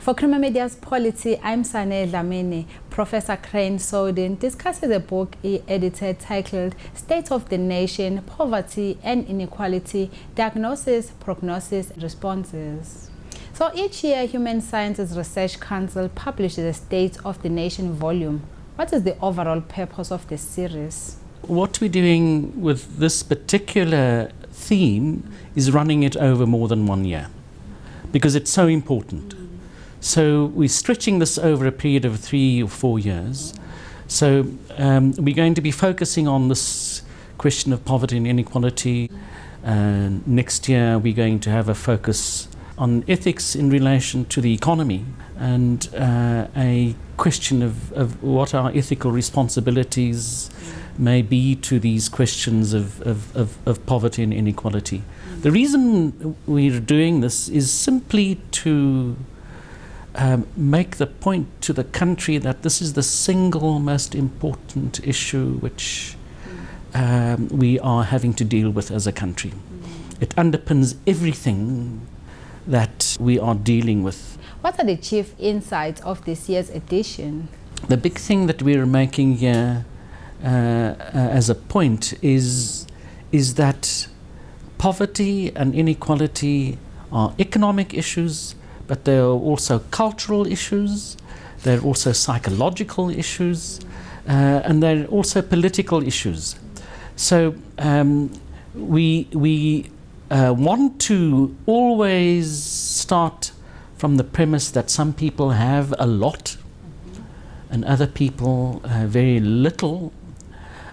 For Creamer Media's Polity, I'm Sane Dlamini. Professor Crane Soden discusses a book he edited titled State of the Nation, Poverty and Inequality, Diagnosis, Prognosis, Responses. So each year, Human Sciences Research Council publishes a State of the Nation volume. What is the overall purpose of this series? What we're doing with this particular theme is running it over more than 1 year because it's so important. So we're stretching this over a period of 3 or 4 years. So we're going to be focusing on this question of poverty and inequality. Next year we're going to have a focus on ethics in relation to the economy and a question of what our ethical responsibilities may be to these questions of poverty and inequality. The reason we're doing this is simply to make the point to the country that this is the single most important issue which we are having to deal with as a country. It underpins everything that we are dealing with. What are the chief insights of this year's edition? The big thing that we're making here as a point is that poverty and inequality are economic issues, but there are also cultural issues, there are also psychological issues, and there are also political issues. So we want to always start from the premise that some people have a lot and other people very little.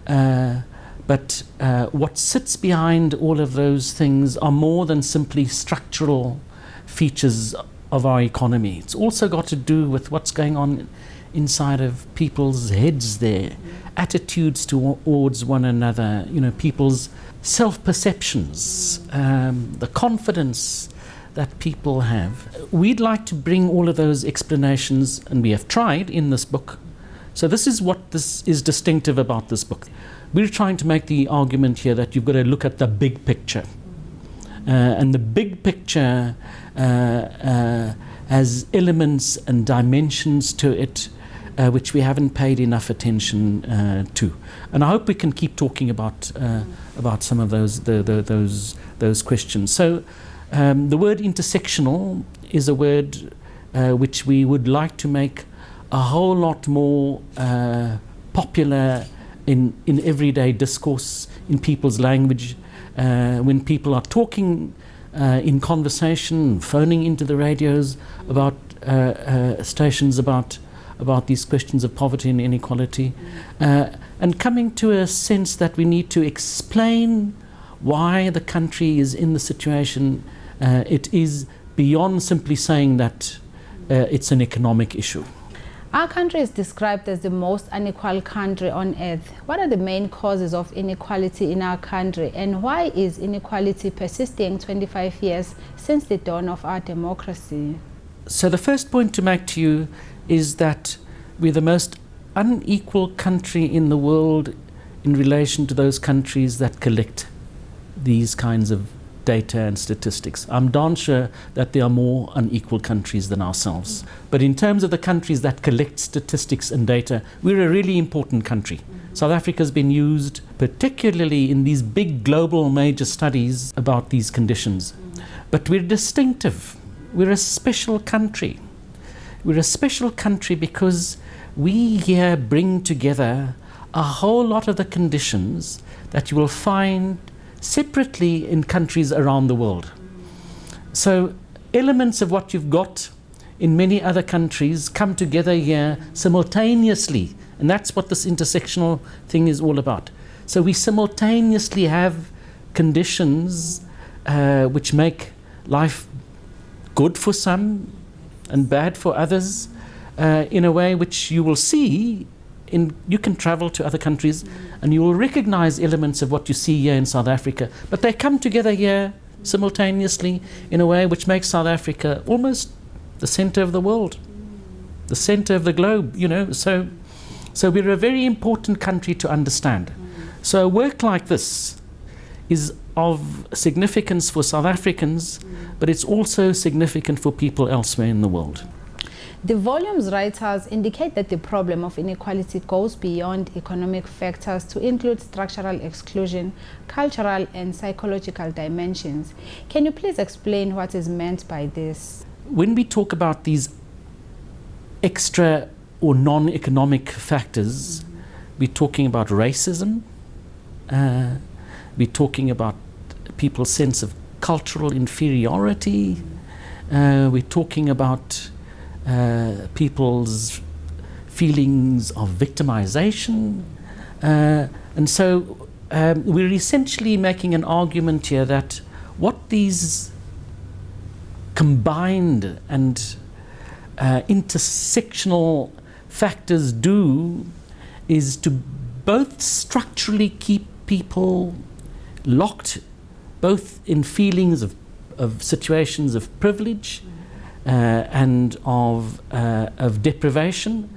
But what sits behind all of those things are more than simply structural features of our economy. It's also got to do with what's going on inside of people's heads there, attitudes towards one another, people's self-perceptions, the confidence that people have. We'd like to bring all of those explanations, and we have tried in this book. So this is what this is distinctive about this book. We're trying to make the argument here that you've got to look at the big picture. And the big picture has elements and dimensions to it which we haven't paid enough attention to. And I hope we can keep talking about some of those questions. So the word intersectional is a word which we would like to make a whole lot more popular in everyday discourse, in people's language. When people are talking in conversation, phoning into the radios about stations about these questions of poverty and inequality, and coming to a sense that we need to explain why the country is in the situation it is, beyond simply saying that it's an economic issue. Our country is described as the most unequal country on earth. What are the main causes of inequality in our country, and why is inequality persisting 25 years since the dawn of our democracy? So the first point to make to you is that we're the most unequal country in the world in relation to those countries that collect these kinds of data and statistics. I'm darn sure that there are more unequal countries than ourselves. But in terms of the countries that collect statistics and data, we're a really important country. South Africa has been used particularly in these big global major studies about these conditions. But we're distinctive. We're a special country. We're a special country because we here bring together a whole lot of the conditions that you will find separately in countries around the world. So elements of what you've got in many other countries come together here simultaneously, and that's what this intersectional thing is all about. So we simultaneously have conditions which make life good for some and bad for others in a way which you will see you can travel to other countries and you will recognize elements of what you see here in South Africa, but they come together here simultaneously in a way which makes South Africa almost the center of the world, the center of the globe, So we're a very important country to understand. So a work like this is of significance for South Africans, but it's also significant for people elsewhere in the world. The volume's writers indicate that the problem of inequality goes beyond economic factors to include structural exclusion, cultural and psychological dimensions. Can you please explain what is meant by this? When we talk about these extra or non-economic factors, we're talking about racism, we're talking about people's sense of cultural inferiority, we're talking about people's feelings of victimization, and so we're essentially making an argument here that what these combined and intersectional factors do is to both structurally keep people locked both in feelings of situations of privilege and of deprivation,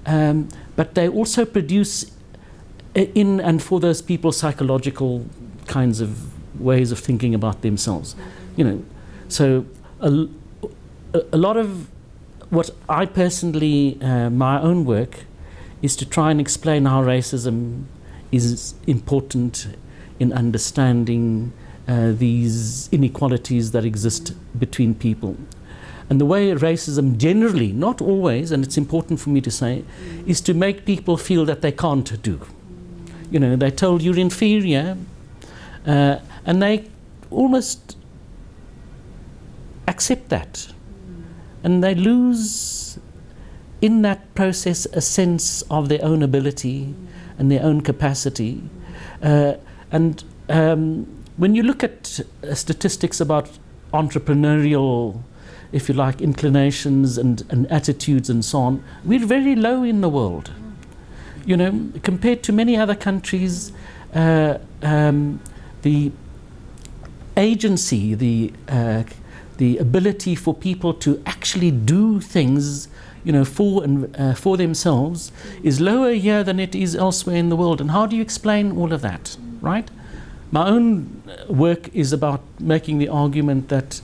but they also produce in and for those people psychological kinds of ways of thinking about themselves. You know, so a lot of what I personally, my own work, is to try and explain how racism is important in understanding these inequalities that exist between people. And the way racism generally, not always, and it's important for me to say, is to make people feel that they can't do. You know, they're told you're inferior, and they almost accept that. And they lose, in that process, a sense of their own ability and their own capacity. And when you look at statistics about entrepreneurial, if you like, inclinations and attitudes and so on, we're very low in the world. You know, compared to many other countries, the agency, the ability for people to actually do things, you know, for themselves is lower here than it is elsewhere in the world. And how do you explain all of that, right? My own work is about making the argument that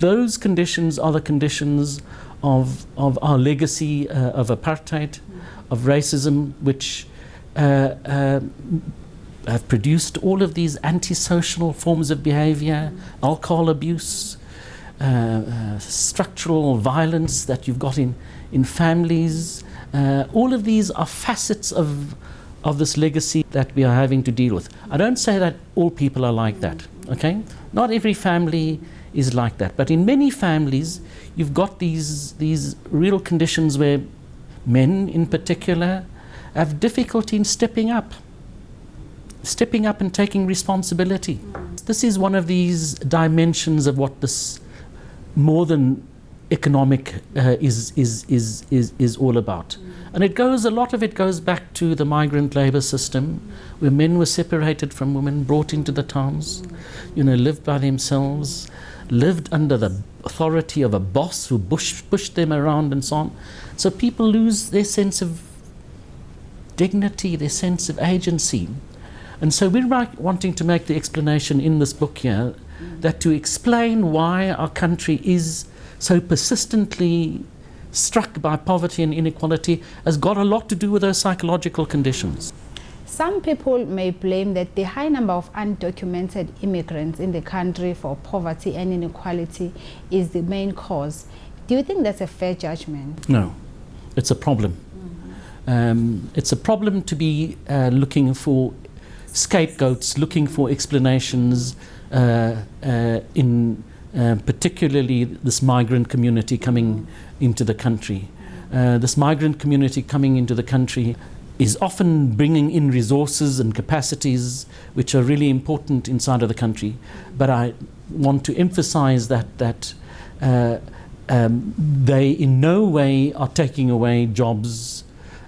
those conditions are the conditions of our legacy of apartheid, of racism, which have produced all of these antisocial forms of behavior, alcohol abuse, structural violence that you've got in families. All of these are facets of this legacy that we are having to deal with. I don't say that all people are like that, okay? Not every family is like that, but in many families you've got these real conditions where men in particular have difficulty in stepping up and taking responsibility. This is one of these dimensions of what this more than economic is all about. And a lot of it goes back to the migrant labor system, where men were separated from women, brought into the towns, you know, lived by themselves, lived under the authority of a boss who pushed them around and so on. So people lose their sense of dignity, their sense of agency. And so we're wanting to make the explanation in this book here that to explain why our country is so persistently struck by poverty and inequality has got a lot to do with those psychological conditions. Some people may blame that the high number of undocumented immigrants in the country for poverty and inequality is the main cause. Do you think that's a fair judgment? No, it's a problem. It's a problem to be looking for scapegoats, looking for explanations in particularly this migrant community coming into the country. This migrant community coming into the country is often bringing in resources and capacities which are really important inside of the country. But I want to emphasize that they in no way are taking away jobs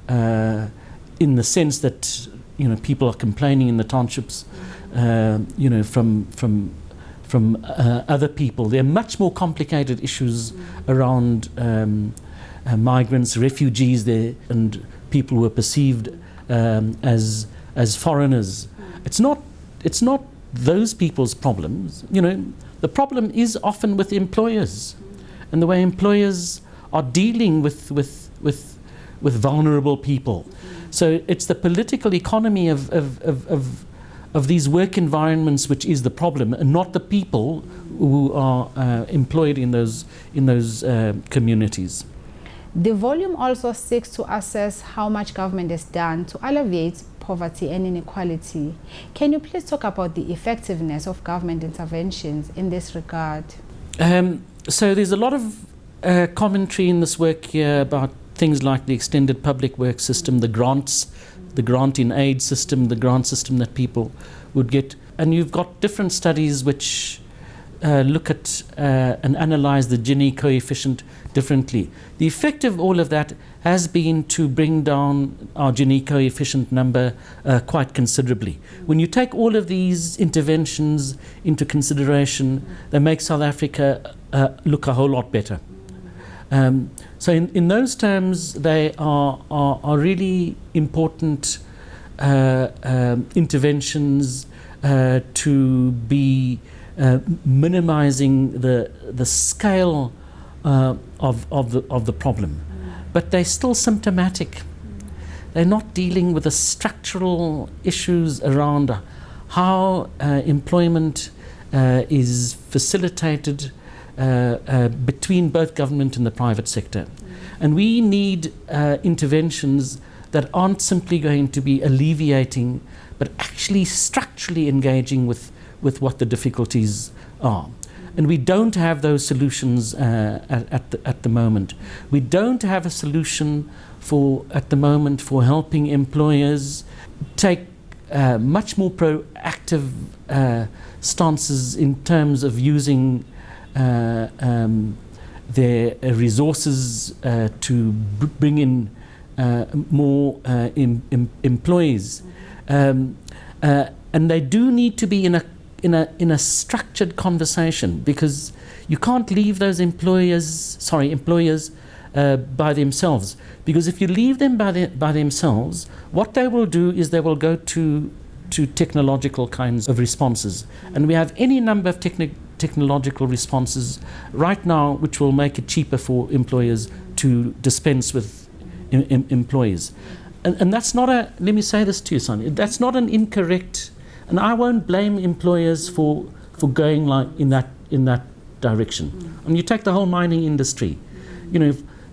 in the sense that, you know, people are complaining in the townships, you know, from other people. There are much more complicated issues around migrants, refugees there, and people who are perceived as foreigners. It's not those people's problems. You know, the problem is often with employers, and the way employers are dealing with vulnerable people. So it's the political economy of these work environments which is the problem, and not the people who are employed in those communities. The volume also seeks to assess how much government has done to alleviate poverty and inequality. Can you please talk about the effectiveness of government interventions in this regard? So there's a lot of commentary in this work here about things like the extended public work system, the grants, the grant in aid system, the grant system that people would get. And you've got different studies which look at and analyse the Gini coefficient differently. The effect of all of that has been to bring down our Gini coefficient number quite considerably. When you take all of these interventions into consideration, they make South Africa look a whole lot better. So in those terms, they are really important interventions to be minimizing the scale of the problem. But they're still symptomatic. They're not dealing with the structural issues around how employment is facilitated between both government and the private sector. And we need interventions that aren't simply going to be alleviating, but actually structurally engaging with what the difficulties are. And we don't have those solutions at the moment. We don't have a solution at the moment for helping employers take much more proactive stances in terms of using their resources to bring in more employees, and they do need to be in a structured conversation, because you can't leave those employers by themselves. Because if you leave them by themselves, what they will do is they will go to technological kinds of responses, and we have any number of technological responses right now which will make it cheaper for employers to dispense with employees. And that's not let me say this to you, Sonia, that's not an incorrect, and I won't blame employers for going like in that direction. And you take the whole mining industry,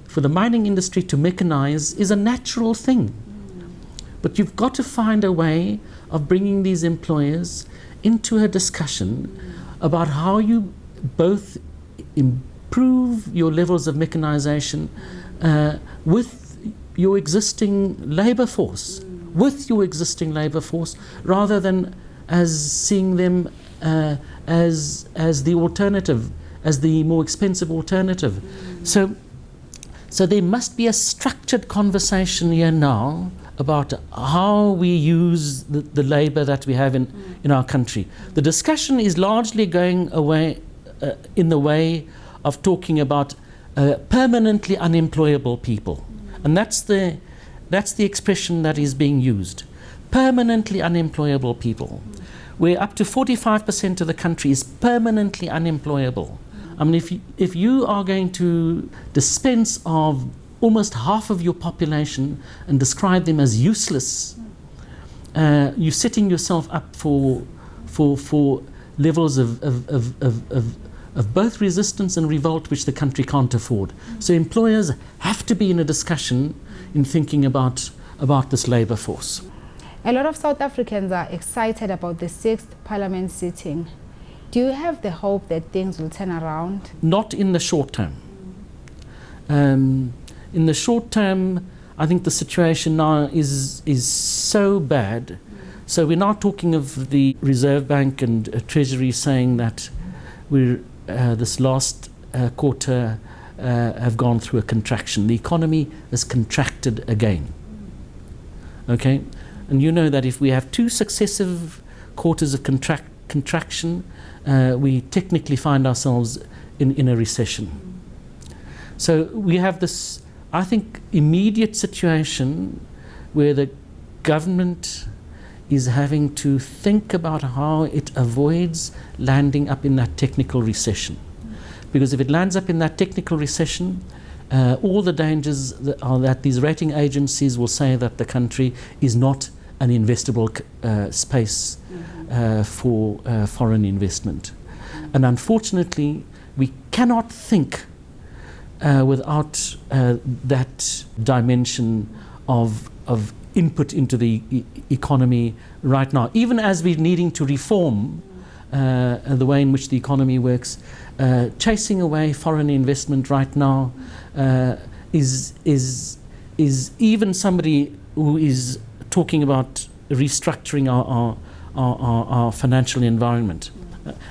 for the mining industry to mechanize is a natural thing. But you've got to find a way of bringing these employers into a discussion about how you both improve your levels of mechanization with your existing labor force, rather than as seeing them as the alternative, as the more expensive alternative. So there must be a structured conversation here now about how we use the labor that we have in our country. The discussion is largely going away in the way of talking about permanently unemployable people. And that's the expression that is being used. Permanently unemployable people. Where up to 45% of the country is permanently unemployable. I mean, if you are going to dispense of almost half of your population and describe them as useless, you're setting yourself up for levels of both resistance and revolt which the country can't afford. So employers have to be in a discussion in thinking about this labour force. A lot of South Africans are excited about the 6th Parliament sitting. Do you have the hope that things will turn around? Not in the short term. In the short term, I think the situation now is so bad. So we're now talking of the Reserve Bank and Treasury saying that we're this last quarter have gone through a contraction. The economy has contracted again. Okay, and you know that if we have 2 successive quarters of contraction, we technically find ourselves in a recession. So we have this, I think, immediate situation where the government is having to think about how it avoids landing up in that technical recession. Because if it lands up in that technical recession, all the dangers that are that these rating agencies will say that the country is not an investable space for foreign investment. And unfortunately, we cannot think without that dimension of input into the economy right now. Even as we're needing to reform the way in which the economy works, chasing away foreign investment right now is even somebody who is talking about restructuring our financial environment.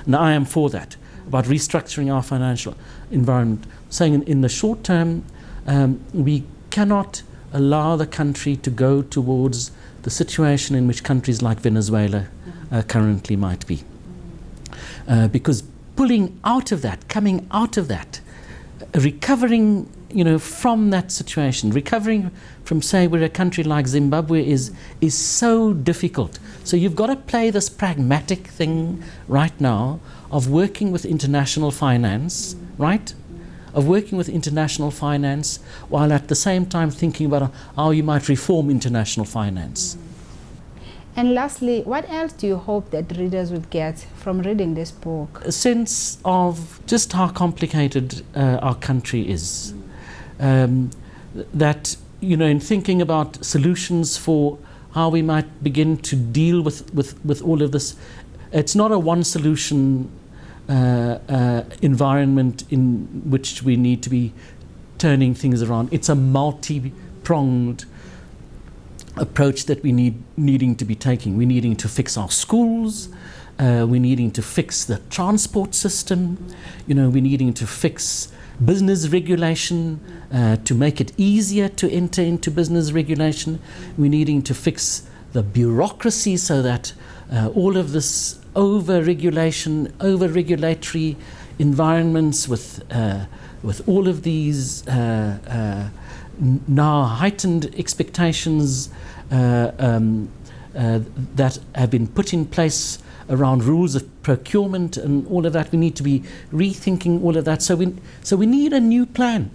And I am for that, about restructuring our financial environment, saying in the short term we cannot allow the country to go towards the situation in which countries like Venezuela currently might be. Because pulling out of that, coming out of that, recovering, from that situation, recovering from, say, where a country like Zimbabwe is so difficult. So you've got to play this pragmatic thing right now of working with international finance, right? Of working with international finance, while at the same time thinking about how you might reform international finance. And lastly, what else do you hope that readers would get from reading this book? A sense of just how complicated our country is. That, in thinking about solutions for how we might begin to deal with all of this, it's not a one solution environment in which we need to be turning things around. It's a multi-pronged approach that we needing to be taking. We're needing to fix our schools, we're needing to fix the transport system, we're needing to fix business regulation, to make it easier to enter into business regulation. We're needing to fix the bureaucracy so that all of this over-regulation, over-regulatory environments with all of these now heightened expectations that have been put in place around rules of procurement and all of that. We need to be rethinking all of that. So we need a new plan,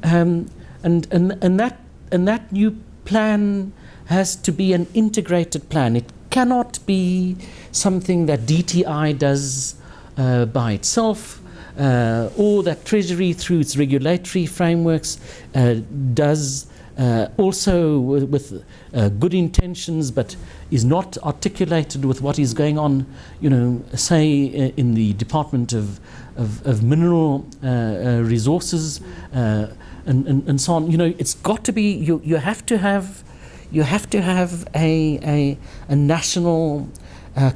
and that new plan has to be an integrated plan. It cannot be something that DTI does by itself, or that Treasury through its regulatory frameworks does also with good intentions, but is not articulated with what is going on, say in the Department of Mineral Resources and so on. It's got to be, you have to have a national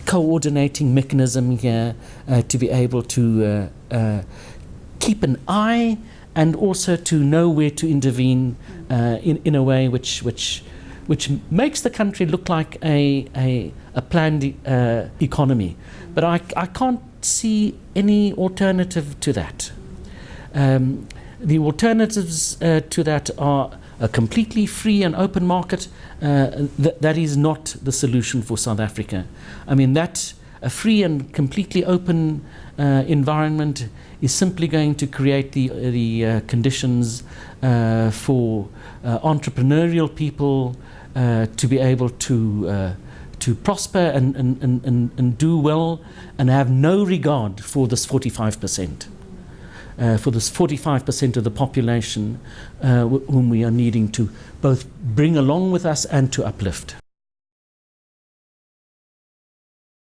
coordinating mechanism here to be able to keep an eye and also to know where to intervene in a way which makes the country look like a planned economy. But I can't see any alternative to that. The alternatives to that are a completely free and open market. That is not the solution for South Africa. I mean, that a free and completely open environment is simply going to create the conditions for entrepreneurial people to be able to prosper and do well, and have no regard for this 45%. For this 45% of the population whom we are needing to both bring along with us and to uplift.